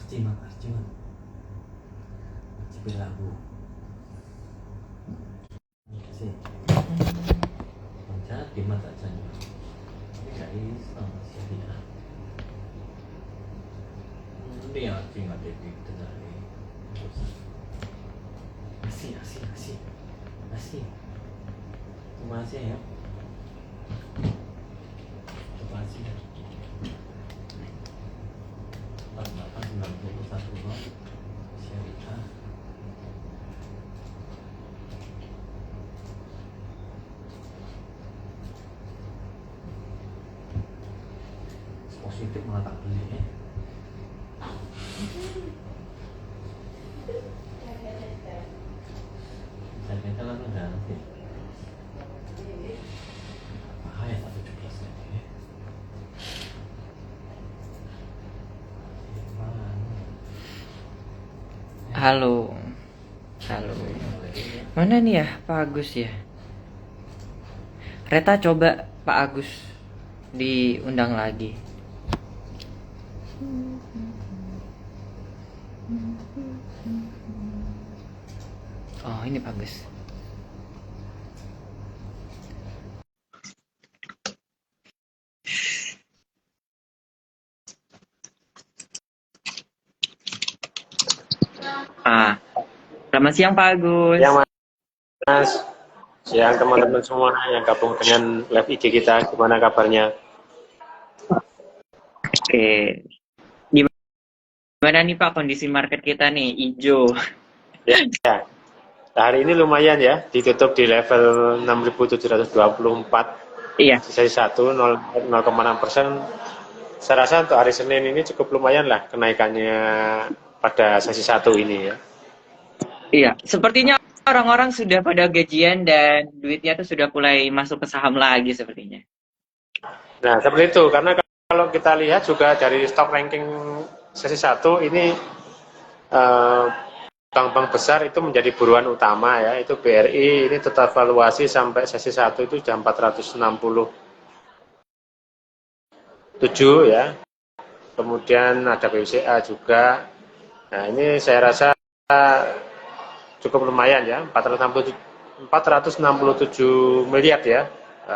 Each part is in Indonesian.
Makasih lagu. Makasih. Mencari di mata saja. Ini nggak bisa masih dia. Dia nggak jadi terjadi. Masih. Terima kasih ya. Terima kasih ya. 91 syariah. Positif malah tak beli ya. Saya lah ganti. Bahaya tak 17 ya. Halo. Mana nih ya Pak Agus ya? Reta coba Pak Agus diundang lagi. Oh, ini Pak Agus. Selamat siang Pak Agus. Siang Mas. Siang teman-teman semua yang gabung dengan live IG kita. Gimana kabarnya? Oke. Gimana nih Pak kondisi market kita nih? Hijau. Ya. Hari ini lumayan ya, ditutup di level 6.724. Iya. Sisa 0,6%. Saya rasa untuk hari Senin ini cukup lumayan lah kenaikannya pada sesi 1 ini ya. Iya, sepertinya orang-orang sudah pada gajian dan duitnya tuh sudah mulai masuk ke saham lagi sepertinya. Nah, seperti itu. Karena kalau kita lihat juga dari stock ranking sesi 1 ini bank-bank besar itu menjadi buruan utama ya. Itu BRI ini tetap valuasi sampai sesi 1 itu sudah 467 ya. Kemudian ada BCA juga. Nah, ini saya rasa cukup lumayan ya, 467 miliar ya.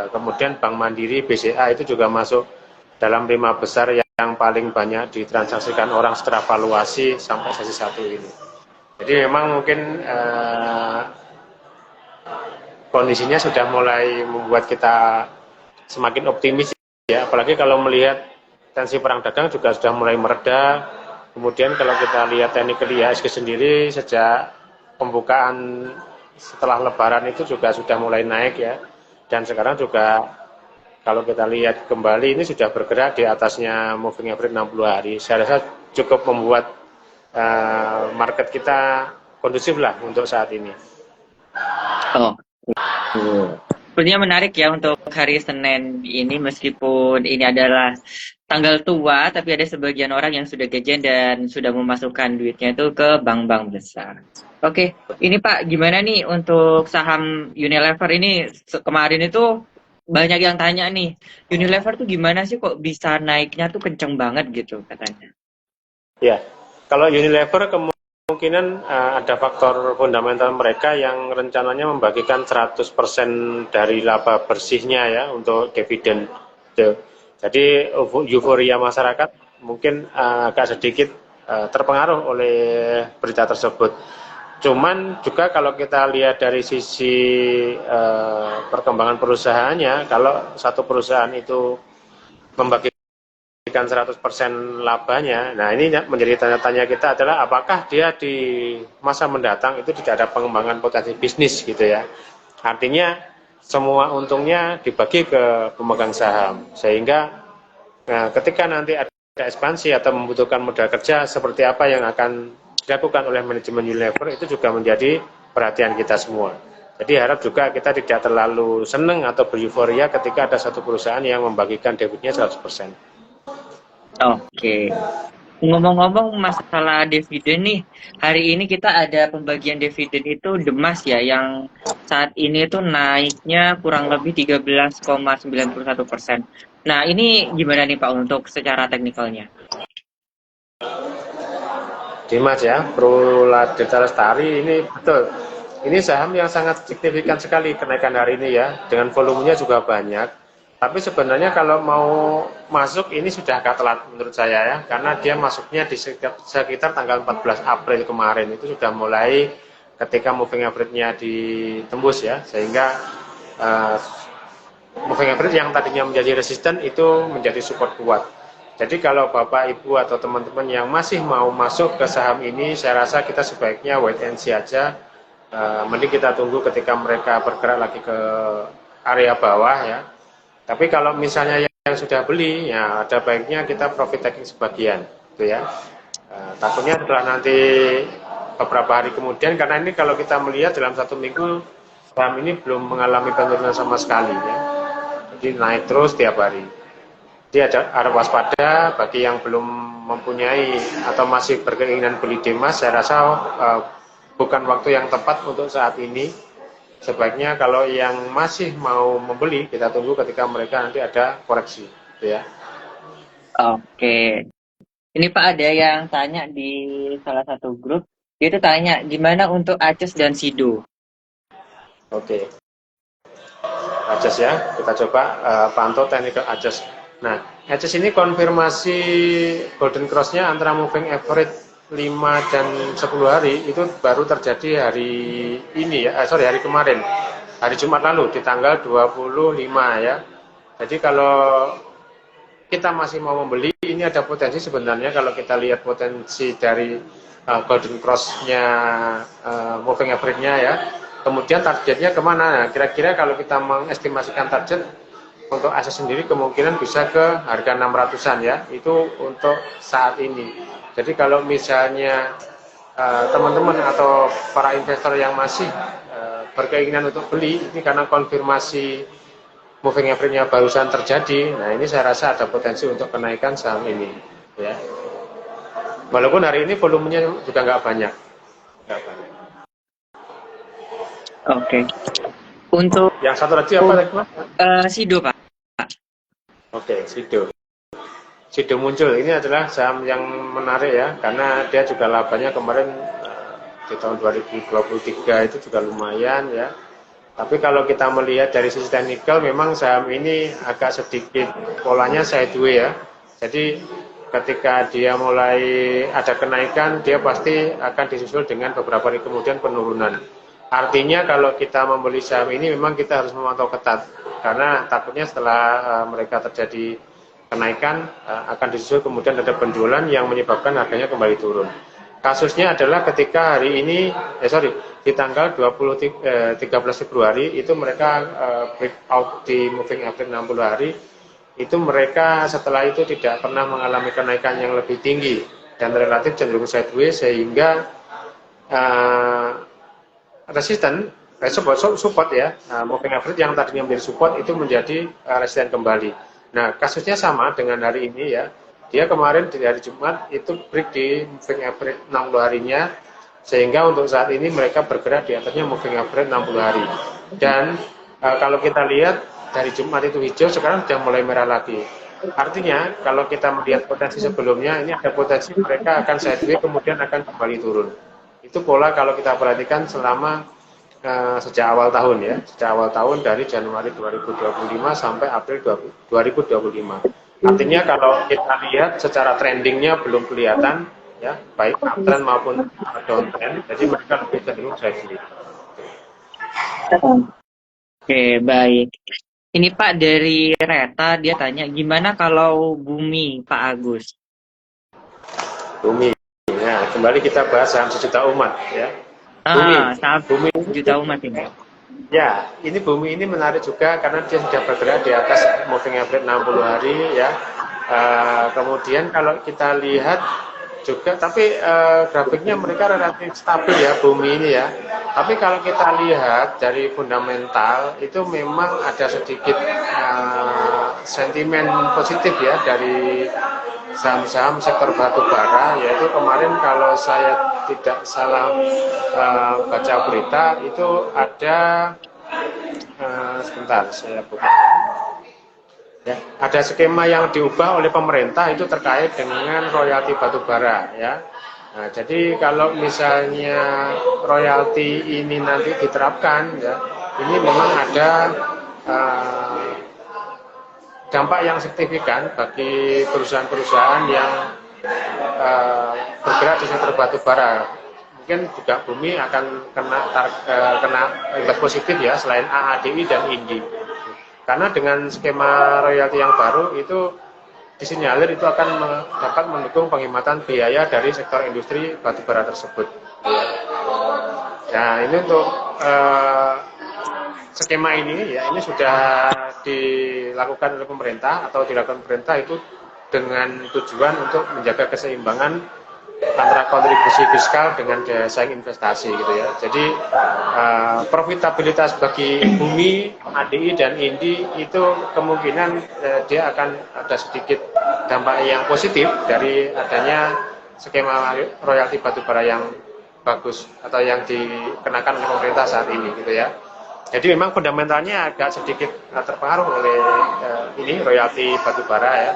Kemudian Bank Mandiri, BCA itu juga masuk dalam 5 besar yang paling banyak ditransaksikan orang secara valuasi sampai sesi 1 ini. Jadi memang mungkin kondisinya sudah mulai membuat kita semakin optimis ya, apalagi kalau melihat tensi perang dagang juga sudah mulai mereda. Kemudian kalau kita lihat technically IHSG sendiri sejak pembukaan setelah Lebaran itu juga sudah mulai naik ya, dan sekarang juga kalau kita lihat kembali ini sudah bergerak di atasnya moving average 60 hari. Saya rasa cukup membuat market kita kondusif lah untuk saat ini. Oh, sepertinya menarik ya untuk hari Senin ini, meskipun ini adalah tanggal tua, tapi ada sebagian orang yang sudah gajian dan sudah memasukkan duitnya itu ke bank-bank besar. Oke, ini Pak, gimana nih untuk saham Unilever ini? Kemarin itu banyak yang tanya nih, Unilever tuh gimana sih kok bisa naiknya tuh kenceng banget gitu katanya. Ya, kalau Unilever kemungkinan ada faktor fundamental mereka yang rencananya membagikan 100% dari laba bersihnya ya untuk dividen. Jadi euforia masyarakat mungkin agak sedikit terpengaruh oleh berita tersebut. Cuman juga kalau kita lihat dari sisi perkembangan perusahaannya, kalau satu perusahaan itu membagikan 100% labanya, nah ini menjadi tanda tanya kita adalah apakah dia di masa mendatang itu tidak ada pengembangan potensi bisnis gitu ya. Artinya semua untungnya dibagi ke pemegang saham, sehingga ketika nanti ada ekspansi atau membutuhkan modal kerja, seperti apa yang akan dilakukan oleh manajemen Unilever itu juga menjadi perhatian kita semua. Jadi harap juga kita tidak terlalu senang atau bereuforia ketika ada satu perusahaan yang membagikan debitnya 100%. Oke. Ngomong-ngomong masalah dividen nih, hari ini kita ada pembagian dividen itu Demas ya, yang saat ini tuh naiknya kurang lebih 13,91%. Nah ini gimana nih Pak untuk secara teknikalnya? Dimas ya, Pruladeta Lestari ini betul. Ini saham yang sangat signifikan sekali kenaikan hari ini ya, dengan volumenya juga banyak. Tapi sebenarnya kalau mau masuk ini sudah agak telat menurut saya ya, karena dia masuknya di sekitar tanggal 14 April kemarin itu sudah mulai ketika moving average-nya ditembus ya, sehingga uh, moving average yang tadinya menjadi resisten itu menjadi support kuat. Jadi kalau Bapak, Ibu, atau teman-teman yang masih mau masuk ke saham ini, saya rasa kita sebaiknya wait and see aja. Mending kita tunggu ketika mereka bergerak lagi ke area bawah ya. Tapi kalau misalnya yang sudah beli, ya ada baiknya kita profit taking sebagian, gitu ya. Takutnya setelah nanti beberapa hari kemudian, karena ini kalau kita melihat dalam 1 minggu, saham ini belum mengalami penurunan sama sekali ya. Jadi naik terus tiap hari. Dia harus waspada bagi yang belum mempunyai atau masih berkeinginan beli Dimas. Saya rasa bukan waktu yang tepat untuk saat ini. Sebaiknya kalau yang masih mau membeli, kita tunggu ketika mereka nanti ada koreksi, gitu ya. Oke. Ini Pak ada yang tanya di salah satu grup. Dia itu tanya gimana untuk ACES dan SIDO. Oke. ACES ya, kita coba pantau technical ACES. Nah, ACES ini konfirmasi golden cross-nya antara moving average 5 dan 10 hari itu baru terjadi hari ini ya, hari kemarin, hari Jumat lalu di tanggal 25 ya. Jadi kalau kita masih mau membeli, ini ada potensi sebenarnya kalau kita lihat potensi dari golden cross-nya moving average-nya ya. Kemudian targetnya kemana? Nah, kira-kira kalau kita mengestimasikan target untuk ACES sendiri kemungkinan bisa ke harga 600-an ya, itu untuk saat ini. Jadi kalau misalnya teman-teman atau para investor yang masih berkeinginan untuk beli, ini karena konfirmasi moving average-nya barusan terjadi, nah ini saya rasa ada potensi untuk kenaikan saham ini. Ya. Walaupun hari ini volumenya juga nggak banyak. Oke. Untuk yang satu lagi apa lagi Mas? SIDO Pak. Oke, SIDO. SIDO muncul, ini adalah saham yang menarik ya, karena dia juga labanya kemarin di tahun 2023 itu juga lumayan ya. Tapi kalau kita melihat dari sisi teknikal, memang saham ini agak sedikit polanya sideways ya. Jadi ketika dia mulai ada kenaikan, dia pasti akan disusul dengan beberapa hari kemudian penurunan. Artinya kalau kita membeli saham ini memang kita harus memantau ketat, karena takutnya setelah mereka terjadi kenaikan akan disusul kemudian ada penjualan yang menyebabkan harganya kembali turun. Kasusnya adalah ketika hari ini, di tanggal 13 Februari itu mereka breakout di moving average 60 hari, itu mereka setelah itu tidak pernah mengalami kenaikan yang lebih tinggi dan relatif cenderung sideways, sehingga resisten, support ya, moving average yang tadinya menjadi support itu menjadi resisten kembali. Nah, kasusnya sama dengan hari ini ya. Dia kemarin di hari Jumat itu break di moving average 60 harinya, sehingga untuk saat ini mereka bergerak di atasnya moving average 60 hari. Dan kalau kita lihat dari Jumat itu hijau, sekarang sudah mulai merah lagi. Artinya kalau kita melihat potensi sebelumnya, ini ada potensi mereka akan sideways kemudian akan kembali turun. Itu pola kalau kita perhatikan selama sejak awal tahun ya, sejak awal tahun dari Januari 2025 sampai April 2025. Artinya kalau kita lihat secara trendingnya belum kelihatan ya, baik uptrend maupun downtrend, jadi mereka lebih cenderung sideways. Oke, baik. Ini Pak dari Reta, dia tanya gimana kalau Bumi Pak Agus? Bumi. Ya, kembali kita bahas saham sejuta umat ya. Bumi sejuta umat ini. Ya, ini Bumi ini menarik juga karena dia sudah bergerak di atas moving average 60 hari ya. Kemudian kalau kita lihat juga, tapi grafiknya mereka relatif stabil ya Bumi ini ya. Tapi kalau kita lihat dari fundamental itu memang ada sedikit sentimen positif ya dari saham-saham sektor batu bara, yaitu kemarin kalau saya tidak salah baca berita itu ada sebentar saya buka ya, ada skema yang diubah oleh pemerintah itu terkait dengan royalti batu bara ya. Nah, jadi kalau misalnya royalti ini nanti diterapkan, ya, ini memang ada uh, dampak yang signifikan bagi perusahaan-perusahaan yang bergerak di sektor batu bara. Mungkin juga bumi akan kena imbas positif ya, selain AADI dan INDI. Karena dengan skema royalti yang baru itu disinyalir itu akan dapat mendukung penghematan biaya dari sektor industri batubara tersebut. Nah, ini untuk skema ini ya, ini sudah dilakukan oleh pemerintah atau dilakukan pemerintah itu dengan tujuan untuk menjaga keseimbangan antara kontribusi fiskal dengan daya saing investasi gitu ya. Jadi profitabilitas bagi bumi, ADI dan INDI itu kemungkinan dia akan ada sedikit dampak yang positif dari adanya skema royalti batubara yang bagus atau yang dikenakan oleh pemerintah saat ini gitu ya. Jadi memang fundamentalnya agak sedikit terpengaruh oleh ini royalti batubara ya.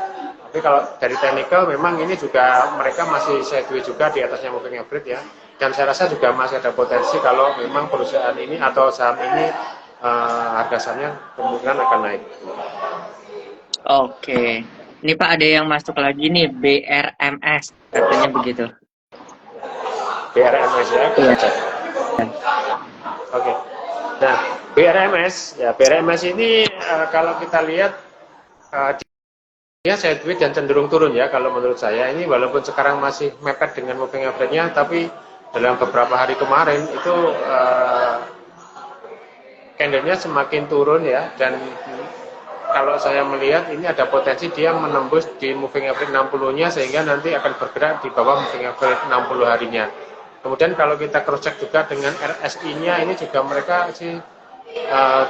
Tapi kalau dari technical memang ini juga mereka masih sideways juga di atasnya moving average ya. Dan saya rasa juga masih ada potensi kalau memang perusahaan ini atau saham ini harga sahamnya kemungkinan akan naik. Oke. Ini Pak ada yang masuk lagi nih, BRMS katanya begitu. BRMS ya, kita cek. Oke. Nah, BRMS ini kalau kita lihat dia sideways dan cenderung turun ya kalau menurut saya. Ini walaupun sekarang masih mepet dengan moving average-nya, tapi dalam beberapa hari kemarin itu candle-nya semakin turun ya, dan kalau saya melihat ini ada potensi dia menembus di moving average 60-nya sehingga nanti akan bergerak di bawah moving average 60 harinya. Kemudian kalau kita cross check juga dengan RSI-nya, ini juga mereka sih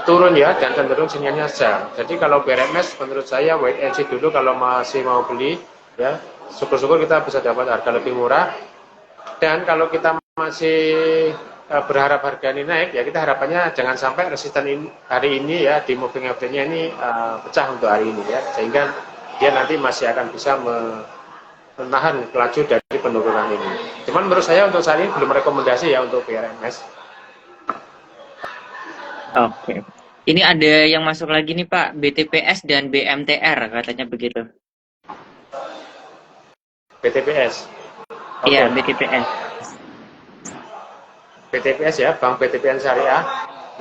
turun ya dan cenderung sinyalnya sell. Jadi kalau BRMS menurut saya wait and see dulu kalau masih mau beli ya. Syukur-syukur kita bisa dapat harga lebih murah. Dan kalau kita masih berharap harga ini naik ya, kita harapannya jangan sampai resisten hari ini ya di moving average-nya ini pecah untuk hari ini ya, sehingga dia nanti masih akan bisa menahan laju dari penurunan ini. Cuman menurut saya untuk saat ini belum rekomendasi ya untuk BRMS. Oke. Ini ada yang masuk lagi nih Pak, BTPS dan BMTR katanya begitu. BTPS. Iya, BTPS. BTPS ya, Bank BTPN Syariah.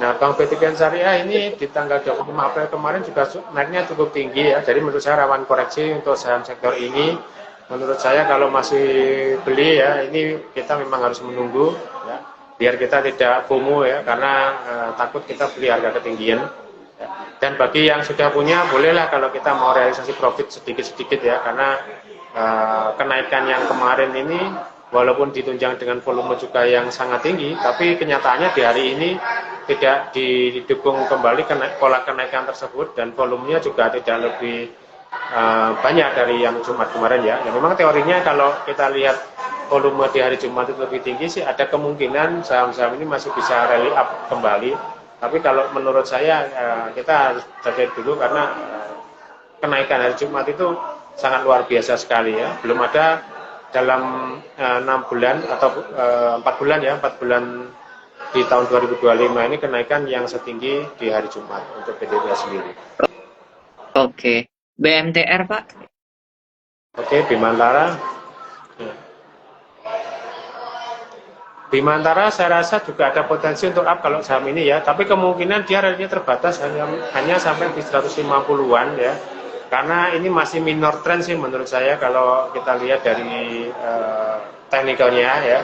Nah, Bank BTPN Syariah ini di tanggal 25 April kemarin juga naiknya cukup tinggi ya. Jadi menurut saya rawan koreksi untuk saham sektor ini. Menurut saya kalau masih beli ya, ini kita memang harus menunggu ya, biar kita tidak FOMO ya, karena takut kita beli harga ketinggian. Ya. Dan bagi yang sudah punya, bolehlah kalau kita mau realisasi profit sedikit-sedikit ya, karena kenaikan yang kemarin ini walaupun ditunjang dengan volume juga yang sangat tinggi, tapi kenyataannya di hari ini tidak didukung kembali pola kenaikan tersebut dan volumenya juga tidak lebih banyak dari yang Jumat kemarin ya. Ya memang teorinya kalau kita lihat volume di hari Jumat itu lebih tinggi sih, ada kemungkinan saham-saham ini masih bisa rally up kembali. Tapi kalau menurut saya kita harus hati dulu karena kenaikan hari Jumat itu sangat luar biasa sekali ya. Belum ada dalam 6 bulan atau 4 bulan ya, 4 bulan di tahun 2025 ini kenaikan yang setinggi di hari Jumat untuk BTPS sendiri. Oke. BMTR Pak? Oke, Bimantara. Bimantara saya rasa juga ada potensi untuk up kalau saham ini ya, tapi kemungkinan dia rally-nya terbatas hanya sampai di 150-an ya. Karena ini masih minor trend sih menurut saya kalau kita lihat dari teknikalnya ya.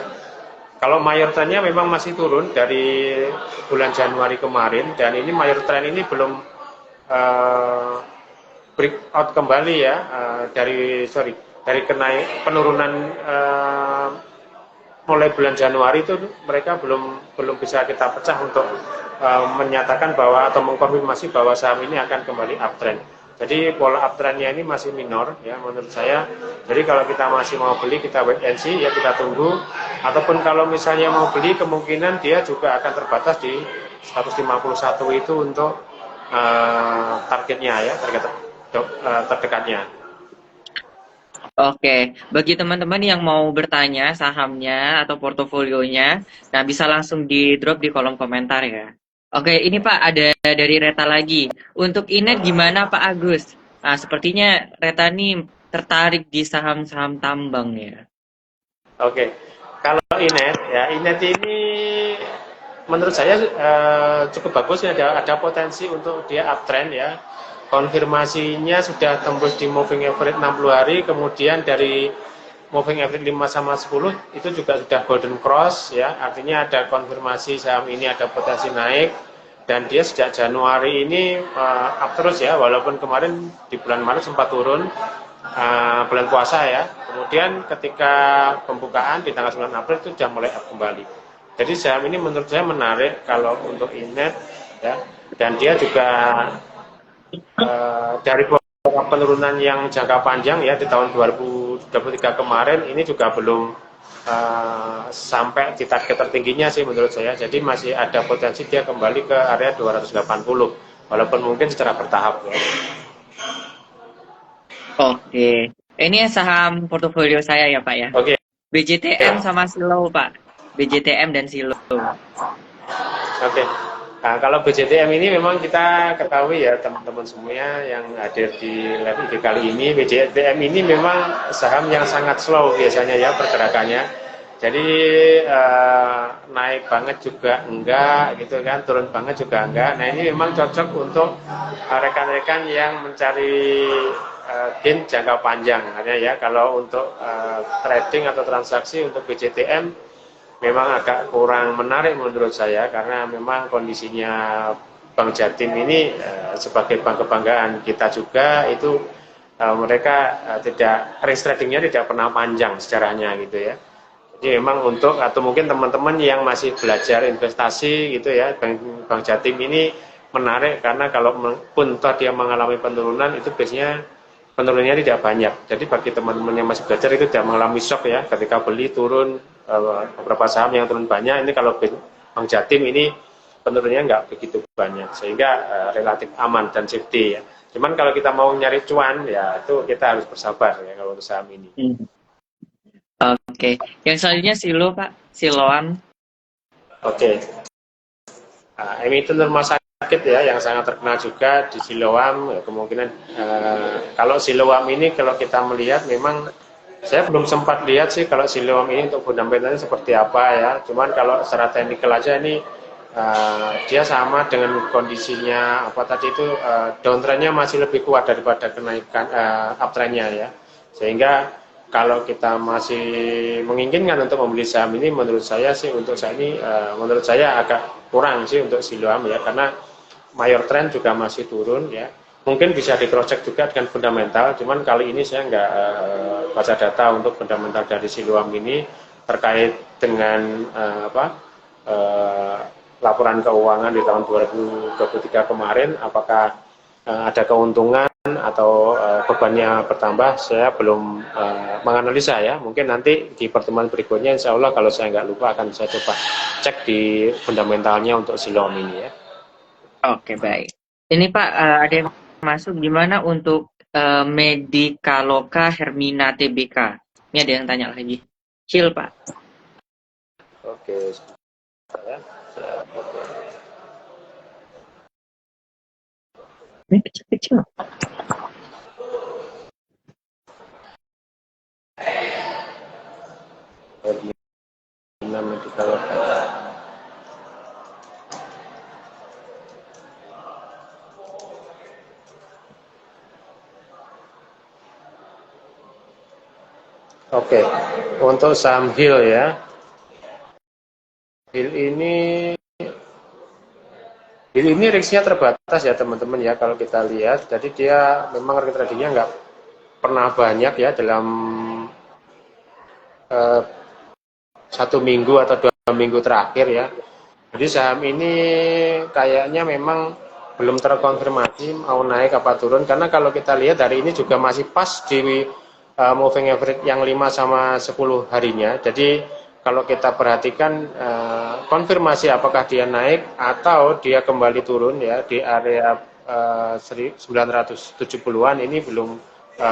Kalau mayor trendnya memang masih turun dari bulan Januari kemarin, dan ini mayor trend ini belum breakout kembali ya dari penurunan mulai bulan Januari itu mereka belum bisa kita pecah untuk menyatakan bahwa atau mengkonfirmasi bahwa saham ini akan kembali uptrend. Jadi pola uptrendnya ini masih minor ya menurut saya. Jadi kalau kita masih mau beli kita wait and see ya, kita tunggu. Ataupun kalau misalnya mau beli kemungkinan dia juga akan terbatas di 151 itu untuk targetnya ya, target terdekatnya. Oke, bagi teman-teman yang mau bertanya sahamnya atau portofolionya, nah bisa langsung di drop di kolom komentar ya. Oke, ini Pak ada dari Reta lagi. Untuk Inet gimana Pak Agus? Nah, sepertinya Reta nih tertarik di saham-saham tambang ya. Oke, kalau Inet ya, Inet ini menurut saya cukup bagus ya, ada potensi untuk dia uptrend ya. Konfirmasinya sudah tembus di moving average 60 hari, kemudian dari moving average 5 sama 10 itu juga sudah golden cross ya, artinya ada konfirmasi saham ini ada potensi naik, dan dia sejak Januari ini up terus ya, walaupun kemarin di bulan Maret sempat turun, bulan puasa ya, kemudian ketika pembukaan di tanggal 9 April itu sudah mulai up kembali. Jadi saham ini menurut saya menarik kalau untuk Inet ya, dan dia juga dari beberapa penurunan yang jangka panjang ya di tahun 2023 kemarin ini juga belum sampai di target tertingginya sih menurut saya. Jadi masih ada potensi dia kembali ke area 280 walaupun mungkin secara bertahap ya. Oke, ini saham portofolio saya ya Pak ya. Oke. BJTM sama Silo Pak. BJTM dan Silo. Oke. Nah, kalau BJTM ini memang kita ketahui ya teman-teman semuanya yang hadir di live IG kali ini, BJTM ini memang saham yang sangat slow biasanya ya pergerakannya. Jadi naik banget juga enggak gitu kan, turun banget juga enggak. Nah ini memang cocok untuk rekan-rekan yang mencari gain jangka panjang. Artinya ya kalau untuk trading atau transaksi untuk BJTM memang agak kurang menarik menurut saya, karena memang kondisinya Bank Jatim ini sebagai bank kebanggaan kita juga, itu mereka tidak range tradingnya tidak pernah panjang sejarahnya gitu ya. Jadi memang untuk, atau mungkin teman-teman yang masih belajar investasi gitu ya, Bank Jatim ini menarik karena kalau pun toh dia mengalami penurunan itu biasanya penurunannya tidak banyak. Jadi bagi teman-teman yang masih belajar itu tidak mengalami shock ya ketika beli turun, beberapa saham yang turun banyak. Ini kalau Bank Jatim ini penurunannya nggak begitu banyak, sehingga relatif aman dan safety ya. Cuman kalau kita mau nyari cuan ya itu kita harus bersabar ya kalau untuk saham ini. Oke, yang selanjutnya Silo Pak, Siloam. Oke. Emiten rumah sakit ya yang sangat terkenal juga di Siloam ya, kemungkinan kalau Siloam ini kalau kita melihat memang saya belum sempat lihat sih kalau Siloam ini untuk fundamentalnya seperti apa ya, cuman kalau secara teknikal aja ini dia sama dengan kondisinya apa tadi itu, downtrendnya masih lebih kuat daripada kenaikan uptrendnya ya, sehingga kalau kita masih menginginkan untuk membeli saham ini, menurut saya sih untuk saat ini menurut saya agak kurang sih untuk Siloam ya, karena mayor trend juga masih turun ya. Mungkin bisa di cross check juga dengan fundamental, cuman kali ini saya nggak baca data untuk fundamental dari Siloam ini terkait dengan laporan keuangan di tahun 2023 kemarin, apakah ada keuntungan atau bebannya bertambah, saya belum menganalisa ya. Mungkin nanti di pertemuan berikutnya insya Allah kalau saya nggak lupa akan saya coba cek di fundamentalnya untuk Siloam ini ya. Oke, baik. Ini Pak ada yang masuk, gimana untuk Medikaloka Hermina TBK? Ini ada yang tanya lagi. Chill Pak. Oke. Ini kecil-kecil. Hermina Medikaloka. Oke, untuk saham Hill ya. Hill ini risknya terbatas ya teman-teman ya kalau kita lihat. Jadi dia memang market tradingnya nggak pernah banyak ya dalam 1 minggu atau 2 minggu terakhir ya. Jadi saham ini kayaknya memang belum terkonfirmasi mau naik apa turun, karena kalau kita lihat hari ini juga masih pas di moving average yang 5 sama 10 harinya. Jadi kalau kita perhatikan konfirmasi apakah dia naik atau dia kembali turun ya di area 970-an ini belum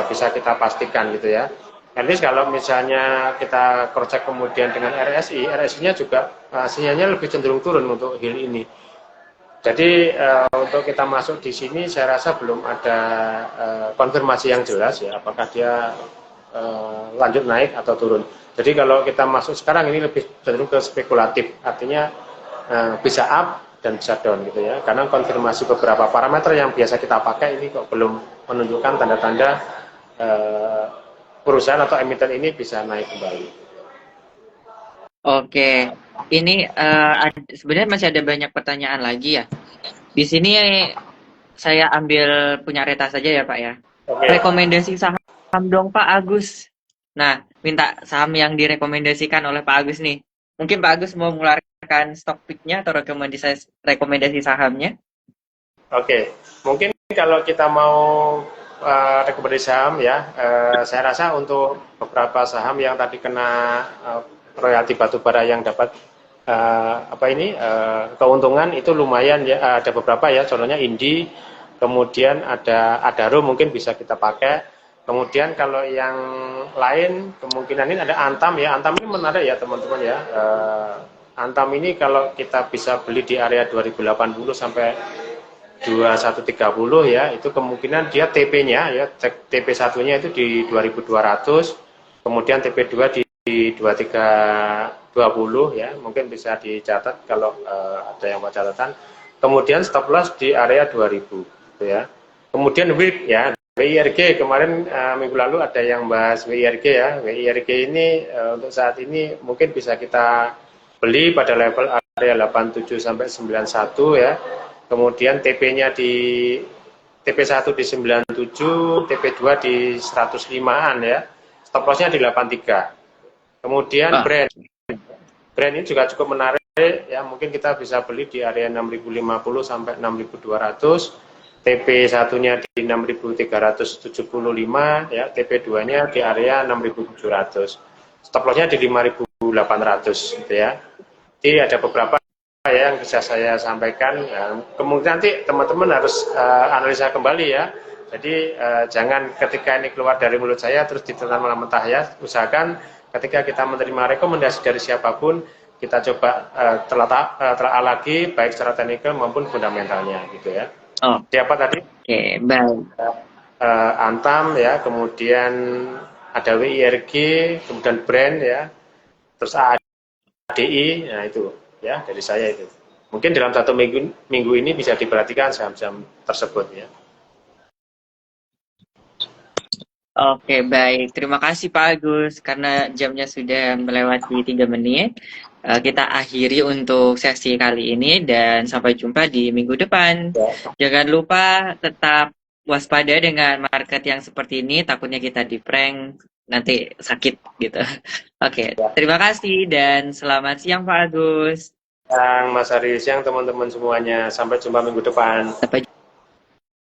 bisa kita pastikan gitu ya. At least kalau misalnya kita cross check kemudian dengan RSI, RSI-nya juga sinyalnya lebih cenderung turun untuk HIL ini. Jadi untuk kita masuk di sini saya rasa belum ada konfirmasi yang jelas ya apakah dia lanjut naik atau turun. Jadi kalau kita masuk sekarang ini lebih cenderung ke spekulatif, artinya bisa up dan bisa down gitu ya. Karena konfirmasi beberapa parameter yang biasa kita pakai ini kok belum menunjukkan tanda-tanda perusahaan atau emiten ini bisa naik kembali. Oke, ini sebenarnya masih ada banyak pertanyaan lagi ya. Di sini saya ambil punya Reta saja ya Pak ya. Oke. Rekomendasi saham dong Pak Agus. Nah, minta saham yang direkomendasikan oleh Pak Agus nih. Mungkin Pak Agus mau mengeluarkan stock pick-nya atau rekomendasi sahamnya? Oke, mungkin kalau kita mau rekomendasi saham ya, saya rasa untuk beberapa saham yang tadi kena royalti batubara yang dapat keuntungan itu lumayan ya, ada beberapa ya, contohnya Indi, kemudian ada Adaro mungkin bisa kita pakai. Kemudian kalau yang lain kemungkinan ini ada Antam ya, Antam ini menarik ya teman-teman ya. Antam ini kalau kita bisa beli di area 2080 sampai 2130 ya, itu kemungkinan dia TP-nya ya, TP1-nya itu di 2200, kemudian TP2 di 2320 ya, mungkin bisa dicatat kalau ada yang mau catatan. Kemudian stop loss di area 2000 gitu ya. Kemudian WIG ya, WIRG kemarin minggu lalu ada yang bahas WIRG ya. WIRG ini untuk saat ini mungkin bisa kita beli pada level area 87 sampai 91 ya. Kemudian TP-nya di TP1 di 97, TP2 di 105-an ya. Stop loss-nya di 83. Kemudian brand ini juga cukup menarik ya, mungkin kita bisa beli di area 6050 sampai 6200. TP1-nya di 6375 ya, TP2-nya di area 6700. Stop loss-nya di 5800 gitu ya. Jadi ada beberapa ya yang bisa saya sampaikan. Kemungkinan nanti teman-teman harus analisa kembali ya. Jadi jangan ketika ini keluar dari mulut saya terus ditelan mentah ya. Usahakan ketika kita menerima rekomendasi dari siapapun, kita coba telah lagi baik secara teknikal maupun fundamentalnya gitu ya. Siapa tadi? Oke, baik. Antam ya, kemudian ada WIRG, kemudian brand ya, terus ADI, nah itu ya dari saya itu. Mungkin dalam satu minggu ini bisa diperhatikan saham-saham tersebut ya. Oke, baik. Terima kasih Pak Agus, karena jamnya sudah melewati 3 menit. Kita akhiri untuk sesi kali ini dan sampai jumpa di minggu depan. Jangan lupa tetap waspada dengan market yang seperti ini, takutnya kita di prank, nanti sakit gitu. Oke, terima kasih dan selamat siang Pak Agus. Siang Mas Ari, siang teman-teman semuanya. Sampai jumpa minggu depan. Sampai